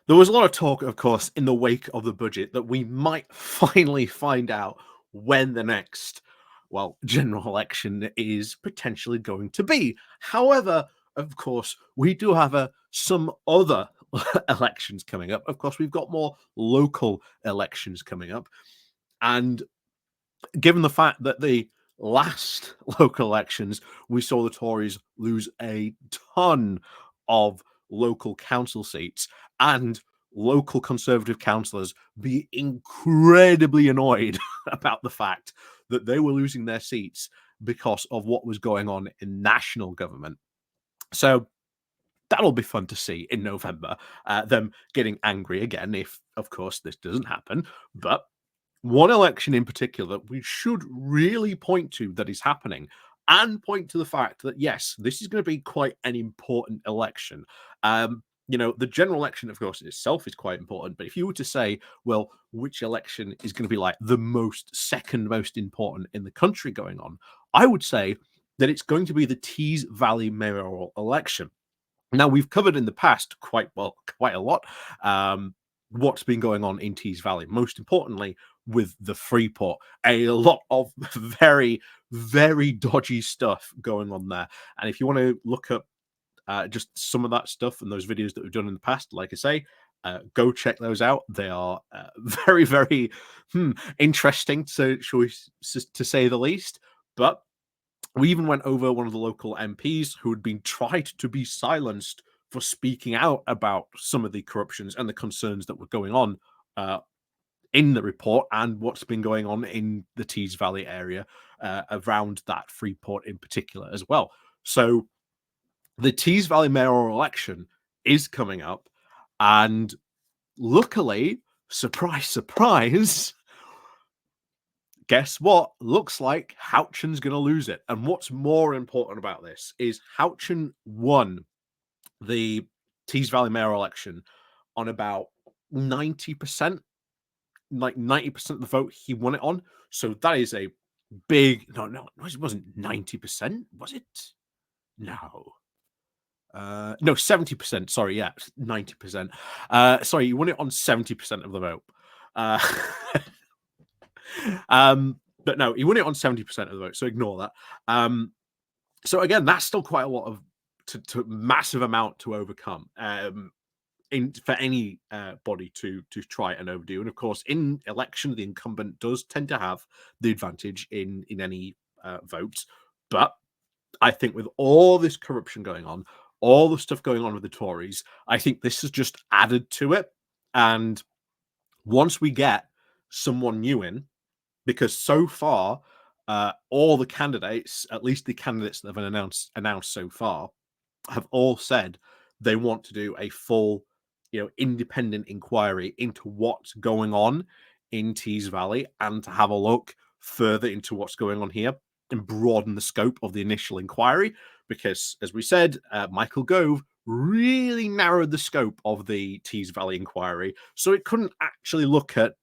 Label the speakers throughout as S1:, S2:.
S1: There was a lot of talk, of course, in the wake of the budget that we might finally find out when the next, well, general election is potentially going to be. However, of course, we do have some other elections coming up. Of course, we've got more local elections coming up. And given the fact that the last local elections, we saw the Tories lose a ton of local council seats and local Conservative councillors be incredibly annoyed about the fact that they were losing their seats because of what was going on in national government. So that'll be fun to see in November, them getting angry again if, of course, this doesn't happen. But one election in particular that we should really point to that is happening and point to the fact that, yes, this is going to be quite an important election. The general election, of course, itself is quite important. But if you were to say, well, which election is going to be like the second most important in the country going on, I would say that it's going to be the Tees Valley mayoral election. Now, we've covered in the past quite a lot, what's been going on in Tees Valley, most importantly with the Freeport. A lot of very, very dodgy stuff going on there. And if you want to look up just some of that stuff and those videos that we've done in the past, like I say, go check those out. They are very, very interesting, to say the least. But we even went over one of the local MPs who had been tried to be silenced for speaking out about some of the corruptions and the concerns that were going on in the report and what's been going on in the Tees Valley area around that Freeport in particular as well. So the Tees Valley mayoral election is coming up, and luckily, surprise, surprise, guess what? Looks like Houchen's going to lose it. And what's more important about this is Houchen won the Tees Valley mayoral election on about 90%, like 90% of the vote he won it on. So that is a big, no, it wasn't 90%, was it? No. No, 70%. Sorry, yeah, 90%. Sorry, you won it on 70% of the vote. But no, he won it on 70% of the vote, so ignore that. So again, that's still quite a lot of to massive amount to overcome for any body to try and overdo. And of course, in election, the incumbent does tend to have the advantage in any votes. But I think with all this corruption going on, all the stuff going on with the Tories, I think this has just added to it. And once we get someone new in, because so far, all the candidates, at least the candidates that have been announced so far, have all said they want to do a full, independent inquiry into what's going on in Tees Valley and to have a look further into what's going on here and broaden the scope of the initial inquiry. Because, as we said, Michael Gove really narrowed the scope of the Tees Valley inquiry, so it couldn't actually look at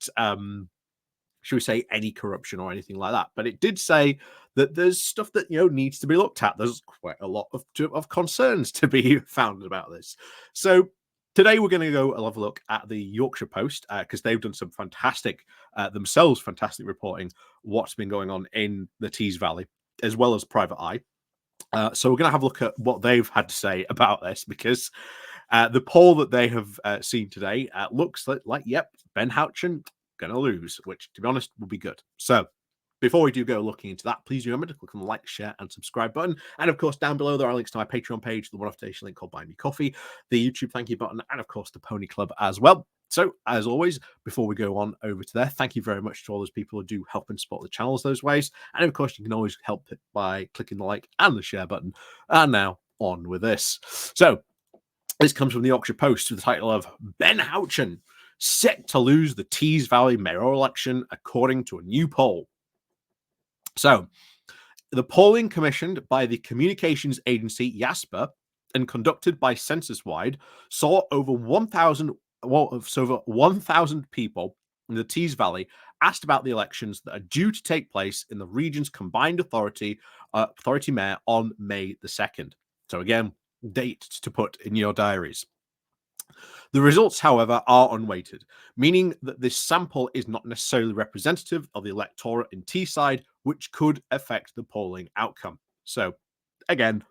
S1: should we say, any corruption or anything like that. But it did say that there's stuff that, needs to be looked at. There's quite a lot of concerns to be found about this. So today we're going to go have a look at the Yorkshire Post because they've done some fantastic reporting what's been going on in the Tees Valley, as well as Private Eye. So we're going to have a look at what they've had to say about this, because the poll that they have seen today looks like, yep, Ben Houchen going to lose, which, to be honest, will be good. So before we do go looking into that, please remember to click on the like, share, and subscribe button. And of course, down below, there are links to my Patreon page, the one-off donation link called Buy Me Coffee, the YouTube thank you button, and of course, the Pony Club as well. So, as always, before we go on over to there, thank you very much to all those people who do help and support the channels those ways. And of course, you can always help it by clicking the like and the share button. And now, on with this. So, this comes from the Yorkshire Post with the title of Ben Houchen set to lose the Tees Valley mayoral election according to a new poll. So, the polling commissioned by the communications agency Yasper and conducted by Census Wide saw over 1,000 people in the Tees Valley asked about the elections that are due to take place in the region's combined authority mayor on May the 2nd. So again, date to put in your diaries. The results, however, are unweighted, meaning that this sample is not necessarily representative of the electorate in Teesside, which could affect the polling outcome. So, again,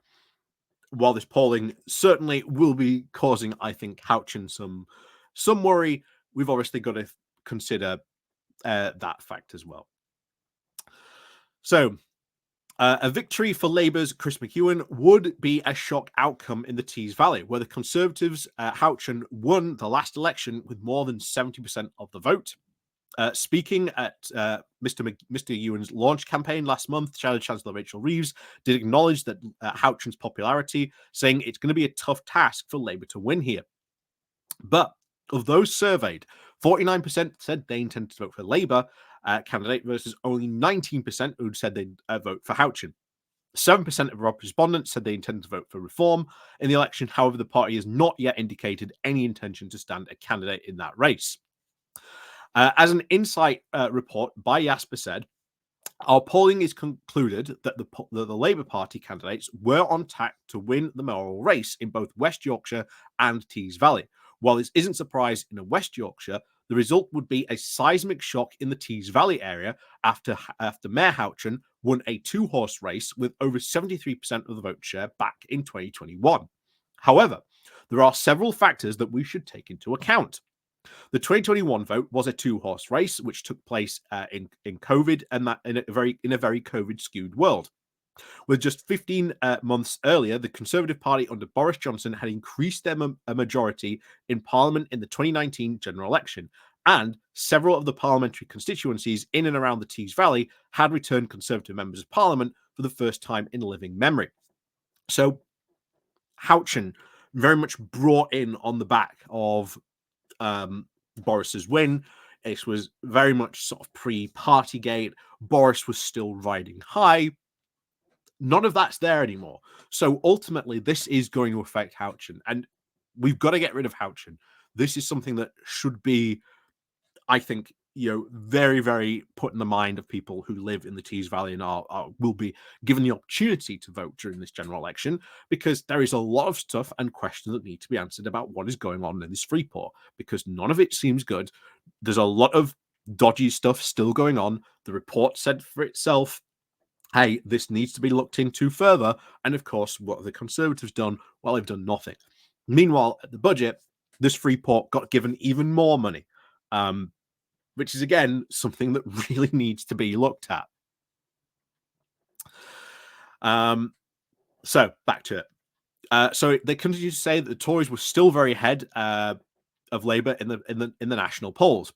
S1: while this polling certainly will be causing, I think, Houchen some worry, we've obviously got to consider that fact as well. So, a victory for Labour's Chris McEwan would be a shock outcome in the Tees Valley, where the Conservatives, Houchen, won the last election with more than 70% of the vote. Speaking at Mr. Ewan's launch campaign last month, Shadow Chancellor Rachel Reeves did acknowledge that Houchen's popularity, saying it's going to be a tough task for Labour to win here. But of those surveyed, 49% said they intended to vote for Labour candidate versus only 19% who said they'd vote for Houchen. 7% of respondents said they intended to vote for Reform in the election. However, the party has not yet indicated any intention to stand a candidate in that race. As an insight report by Yasper said, our polling is concluded that the Labour Party candidates were on track to win the mayoral race in both West Yorkshire and Tees Valley. While this isn't surprised in West Yorkshire, the result would be a seismic shock in the Tees Valley area after Mayor Houchen won a two-horse race with over 73% of the vote share back in 2021. However, there are several factors that we should take into account. The 2021 vote was a two-horse race, which took place in COVID, and that in a very COVID-skewed world. With just 15 months earlier, the Conservative Party under Boris Johnson had increased their majority in Parliament in the 2019 general election, and several of the parliamentary constituencies in and around the Tees Valley had returned Conservative members of Parliament for the first time in living memory. So, Houchen very much brought in on the back of Boris's win. It was very much sort of pre-Partygate. Boris was still riding high. None of that's there anymore. So ultimately, this is going to affect Houchen, and we've got to get rid of Houchen. This is something that should be, I think, very, very put in the mind of people who live in the Tees Valley and will be given the opportunity to vote during this general election, because there is a lot of stuff and questions that need to be answered about what is going on in this Freeport, because none of it seems good. There's a lot of dodgy stuff still going on. The report said for itself, hey, this needs to be looked into further. And of course, what have the Conservatives done? Well, they've done nothing. Meanwhile, at the budget, this Freeport got given even more money, which is, again, something that really needs to be looked at. So back to it. So they continue to say that the Tories were still very ahead of Labour in the national polls.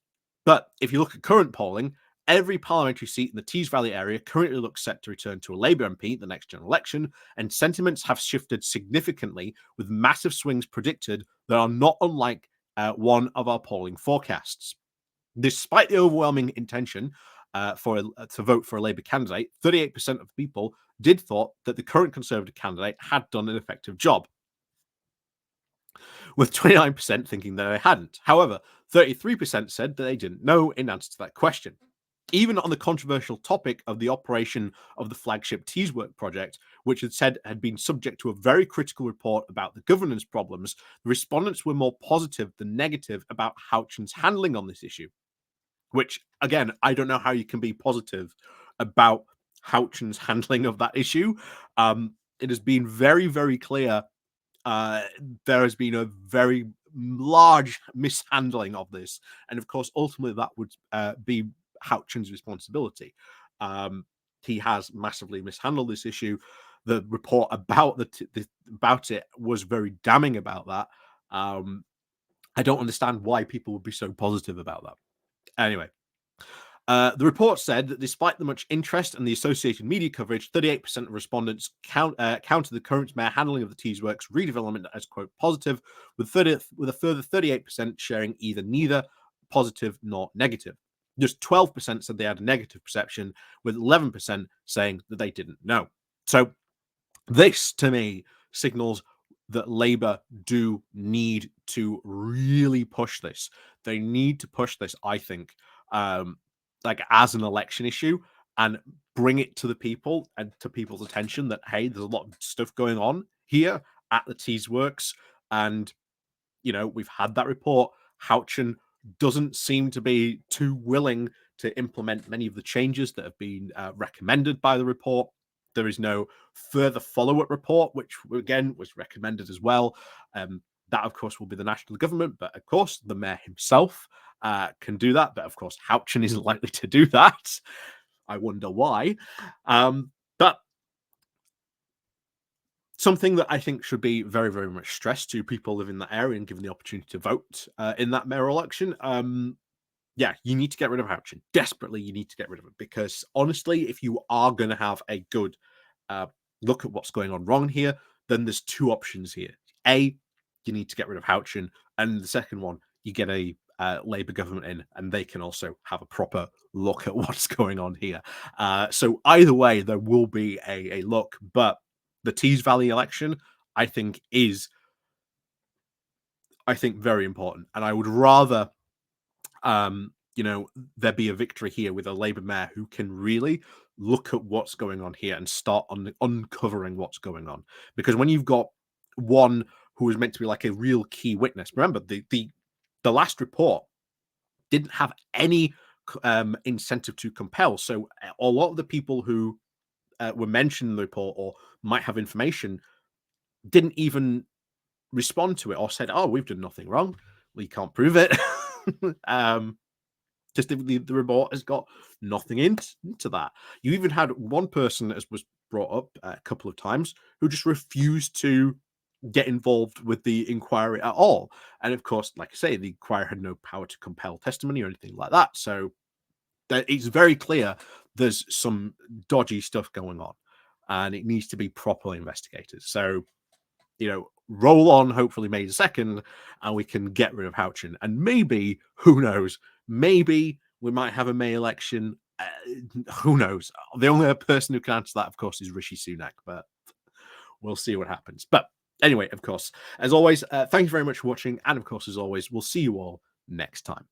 S1: But if you look at current polling, every parliamentary seat in the Tees Valley area currently looks set to return to a Labour MP in the next general election, and sentiments have shifted significantly, with massive swings predicted that are not unlike one of our polling forecasts. Despite the overwhelming intention to vote for a Labour candidate, 38% of people did thought that the current Conservative candidate had done an effective job, with 29% thinking that they hadn't. However, 33% said that they didn't know in answer to that question. Even on the controversial topic of the operation of the flagship Tees Work project, which had been subject to a very critical report about the governance problems, the respondents were more positive than negative about Houchen's handling on this issue. Which, again, I don't know how you can be positive about Houchen's handling of that issue. It has been very, very clear there has been a very large mishandling of this. And of course, ultimately, that would be Houchen's responsibility. He has massively mishandled this issue. The report about about it was very damning about that. I don't understand why people would be so positive about that. Anyway, the report said that despite the much interest and the associated media coverage, 38% of respondents counted the current mayor handling of the Tees Works redevelopment as, quote, positive, with a further 38% sharing either neither positive nor negative. Just 12% said they had a negative perception, with 11% saying that they didn't know. So this, to me, signals that Labour do need to really push this. They need to push this, I think, as an election issue, and bring it to the people and to people's attention that, hey, there's a lot of stuff going on here at the Tees Works, and we've had that report. Houchen doesn't seem to be too willing to implement many of the changes that have been recommended by the report. There is no further follow-up report, which again was recommended as well. That, of course, will be the national government, but of course, the mayor himself can do that. But of course, Houchen isn't likely to do that. I wonder why. But something that I think should be very, very much stressed to people living in that area and given the opportunity to vote in that mayoral election. Yeah, you need to get rid of Houchen. Desperately, you need to get rid of it, because honestly, if you are going to have a good look at what's going on wrong here, then there's two options here. A, you need to get rid of Houchen, and the second one, you get a Labour government in, and they can also have a proper look at what's going on here. So either way, there will be a look, but the Tees Valley election, I think, is very important, and I would rather there be a victory here with a Labour mayor who can really look at what's going on here and start uncovering what's going on. Because when you've got one who is meant to be like a real key witness, remember the last report didn't have any incentive to compel. So a lot of the people who were mentioned in the report or might have information didn't even respond to it or said, "Oh, we've done nothing wrong. We can't prove it." Just the report has got nothing into that. You even had one person, as was brought up a couple of times, who just refused to get involved with the inquiry at all. And of course, like I say, the inquiry had no power to compel testimony or anything like that. So it's very clear there's some dodgy stuff going on, and it needs to be properly investigated. So, roll on, hopefully May the 2nd, and we can get rid of Houchen. And maybe, who knows, maybe we might have a May election. Who knows? The only person who can answer that, of course, is Rishi Sunak, but we'll see what happens. But anyway, of course, as always, thank you very much for watching. And of course, as always, we'll see you all next time.